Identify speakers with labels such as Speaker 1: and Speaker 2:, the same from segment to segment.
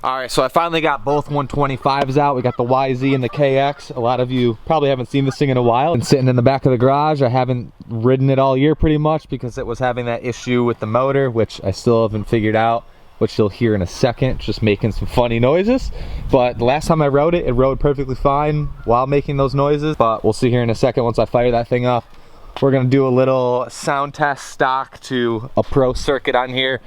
Speaker 1: All right, so I finally got both 125s out. We got the YZ and the KX. A lot of you probably haven't seen this thing in a while. Been sitting in the back of the garage. I haven't ridden it all year pretty much because it was having that issue with the motor, which I still haven't figured out, which you'll hear in a second, just making some funny noises. But the last time I rode it, it rode perfectly fine while making those noises. But we'll see here in a second once I fire that thing up. We're gonna do a little sound test stock to a pro circuit on here.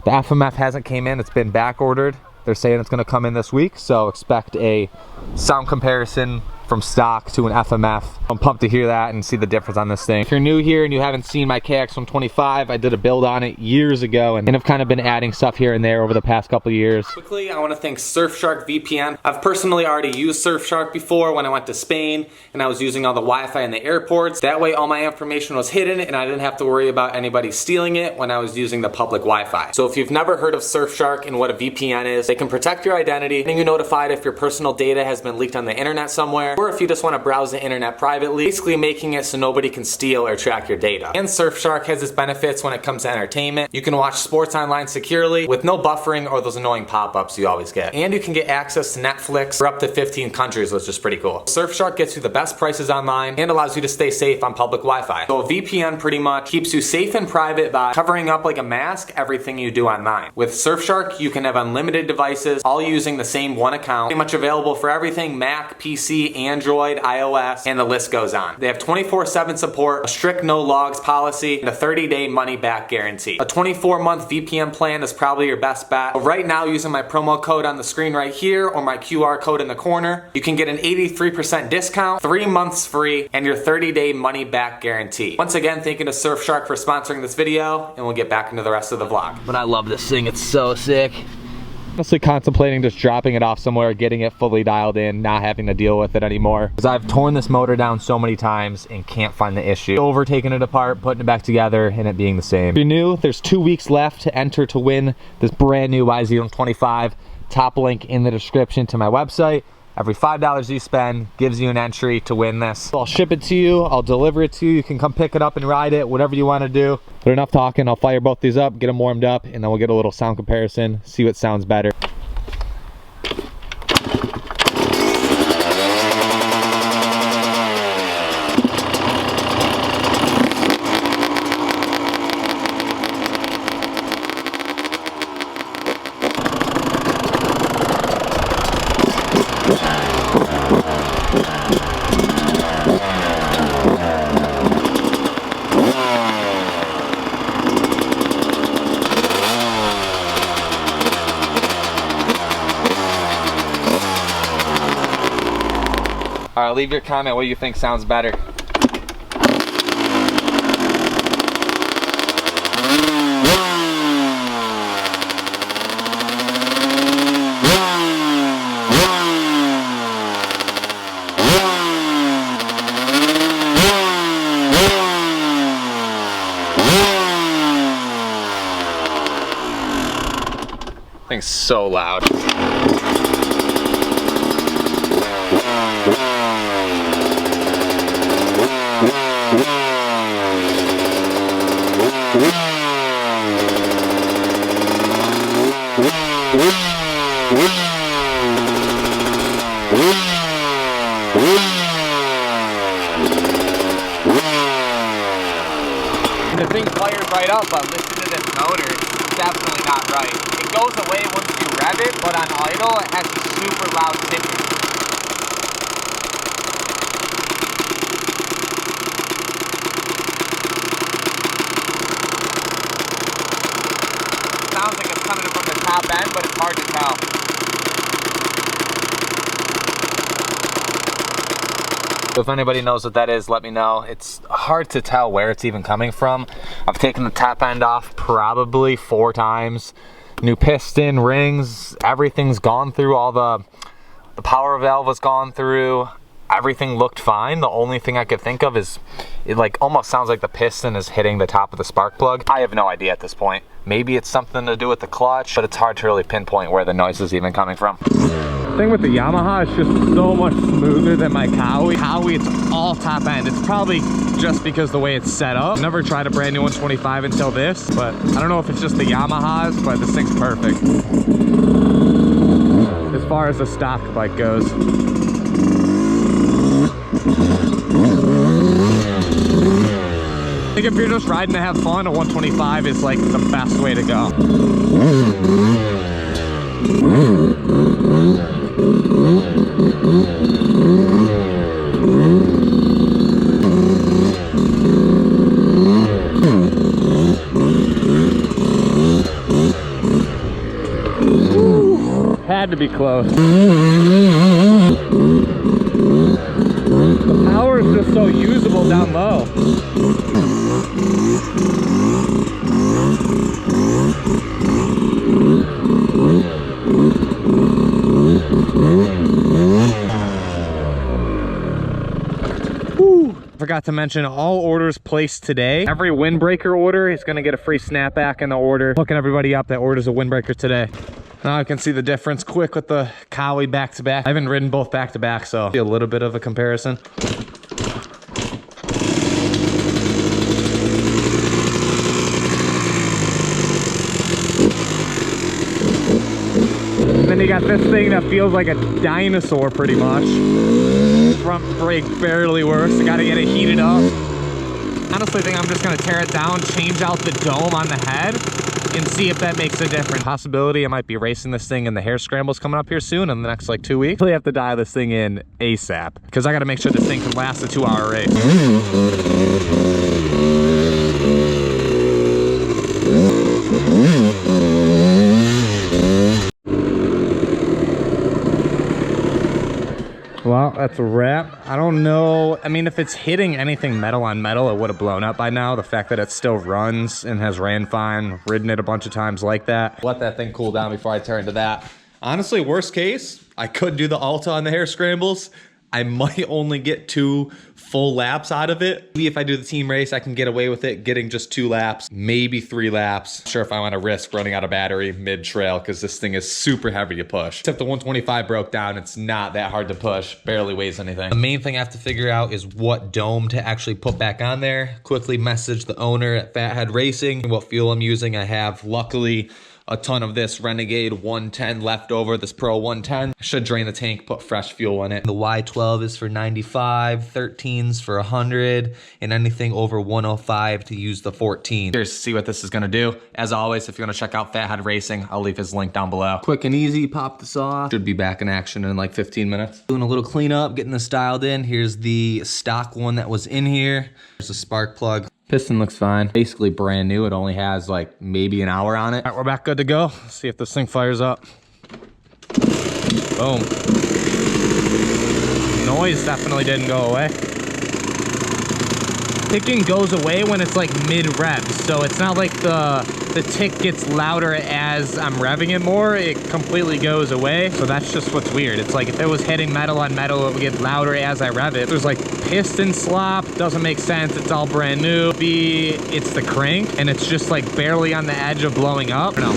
Speaker 1: The FMF hasn't came in, it's been back ordered. They're saying it's gonna come in this week, so expect a sound comparison from stock to an FMF. I'm pumped to hear that and see the difference on this thing. If you're new here and you haven't seen my KX125, I did a build on it years ago and I've kind of been adding stuff here and there over the past couple of years. Quickly, I want to thank Surfshark VPN. I've personally already used Surfshark before when I went to Spain and I was using all the Wi-Fi in the airports. That way all my information was hidden and I didn't have to worry about anybody stealing it when I was using the public Wi-Fi. So if you've never heard of Surfshark and what a VPN is, they can protect your identity, getting you notified if your personal data has been leaked on the internet somewhere, or if you just want to browse the internet privately, basically making it so nobody can steal or track your data. And Surfshark has its benefits when it comes to entertainment. You can watch sports online securely with no buffering or those annoying pop-ups you always get. And you can get access to Netflix for up to 15 countries, which is pretty cool. Surfshark gets you the best prices online and allows you to stay safe on public Wi-Fi. So a VPN pretty much keeps you safe and private by covering up like a mask everything you do online. With Surfshark, you can have unlimited devices, all using the same one account. Pretty much available for everything: Mac, PC, Android, iOS, and the list goes on. They have 24/7 support, a strict no logs policy, and a 30-day money-back guarantee. A 24-month VPN plan is probably your best bet. But right now, using my promo code on the screen right here or my QR code in the corner, you can get an 83% discount, 3 months free, and your 30-day money-back guarantee. Once again, thank you to Surfshark for sponsoring this video, and we'll get back into the rest of the vlog. But I love this thing, it's so sick. Honestly contemplating just dropping it off somewhere, getting it fully dialed in, not having to deal with it anymore. Because I've torn this motor down so many times and can't find the issue. Over taking it apart, putting it back together, and it being the same. If you're new, there's 2 weeks left to enter to win this brand new YZ125. Top link in the description to my website. Every $5 you spend gives you an entry to win this. So I'll ship it to you, I'll deliver it to you, you can come pick it up and ride it, whatever you want to do. But enough talking, I'll fire both these up, get them warmed up, and then we'll get a little sound comparison, see what sounds better. All right, leave your comment what you think sounds better. Thing's so loud. The thing fired right up, but listen to this motor, it's definitely not right. It goes away once you rev it, but on idle, it has a super loud ticking. Sounds like it's coming from the top end, but it's hard to tell. If anybody knows what that is, let me know. It's hard to tell where it's even coming from. I've taken the top end off probably 4 times. New piston, rings, everything's gone through. All the power valve was gone through. Everything looked fine. The only thing I could think of is it like almost sounds like the piston is hitting the top of the spark plug. I have no idea at this point. Maybe it's something to do with the clutch, but it's hard to really pinpoint where the noise is even coming from. The thing with the Yamaha, it's just so much smoother than my Kawi. Kawi, it's all top end. It's probably just because the way it's set up. Never tried a brand new 125 until this, but I don't know if it's just the Yamahas, but this thing's perfect. far as the stock bike goes. I think if you're just riding to have fun, a 125 is like the best way to go. Had to be close. The power is just so usable down low. Forgot to mention, all orders placed today, every windbreaker order is going to get a free snapback in the order. Looking everybody up that orders a windbreaker today. Now I can see the difference quick with the Cowie back to back. I haven't ridden both back to back, so see a little bit of a comparison. And then you got this thing that feels like a dinosaur pretty much. Front brake barely works. I gotta get it heated up. Honestly, I think I'm just gonna tear it down, change out the dome on the head, and see if that makes a difference. Possibility I might be racing this thing in the hair scrambles coming up here soon in the next like 2 weeks. I really have to dial this thing in ASAP because I gotta make sure this thing can last a 2-hour race. Well, that's a wrap. I don't know. I mean, if it's hitting anything metal on metal, it would have blown up by now. The fact that it still runs and has ran fine, ridden it a bunch of times like that. Let that thing cool down before I turn to that. Honestly, worst case, I could do the ALTA on the hair scrambles. I might only get 2 full laps out of it. Maybe if I do the team race, I can get away with it, getting just 2 laps, maybe 3 laps. Not sure if I want to risk running out of battery mid-trail because this thing is super heavy to push. Except the 125 broke down, it's not that hard to push, barely weighs anything. The main thing I have to figure out is what dome to actually put back on there. Quickly message the owner at Fathead Racing, what fuel I'm using. I have, luckily, a ton of this Renegade 110 left over, this Pro 110. I should drain the tank, put fresh fuel in it. The Y12 is for 95, 13s for 100, and anything over 105 to use the 14. Curious to see what this is gonna do. As always, if you wanna check out Fathead Racing, I'll leave his link down below. Quick and easy, pop this off. Should be back in action in like 15 minutes. Doing a little cleanup, getting this dialed in. Here's the stock one that was in here. There's a spark plug. Piston looks fine. Basically brand new. It only has like maybe an hour on it. All right, we're back good to go. Let's see if this thing fires up. Boom. Noise definitely didn't go away. Ticking goes away when it's like mid-rev, so it's not like the tick gets louder as I'm revving it more. It completely goes away, so that's just what's weird. It's like if it was hitting metal on metal, it would get louder as I rev it. There's like piston slop, doesn't make sense. It's all brand new. B, it's the crank, and it's just like barely on the edge of blowing up. No,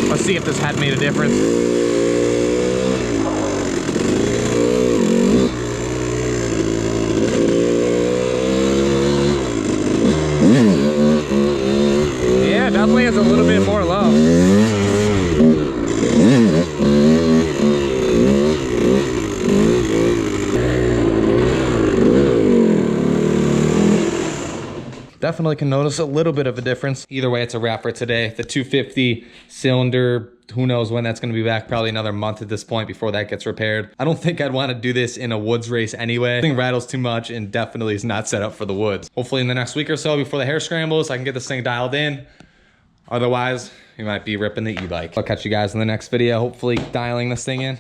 Speaker 1: let's see if this had made a difference. Yeah, definitely has a little bit more low. Definitely can notice a little bit of a difference. Either way, it's a wrap for today. The 250 cylinder, who knows when that's gonna be back, probably another month at this point before that gets repaired. I don't think I'd wanna do this in a woods race anyway. The thing rattles too much and definitely is not set up for the woods. Hopefully in the next week or so before the hair scrambles, I can get this thing dialed in. Otherwise, we might be ripping the e-bike. I'll catch you guys in the next video, hopefully dialing this thing in.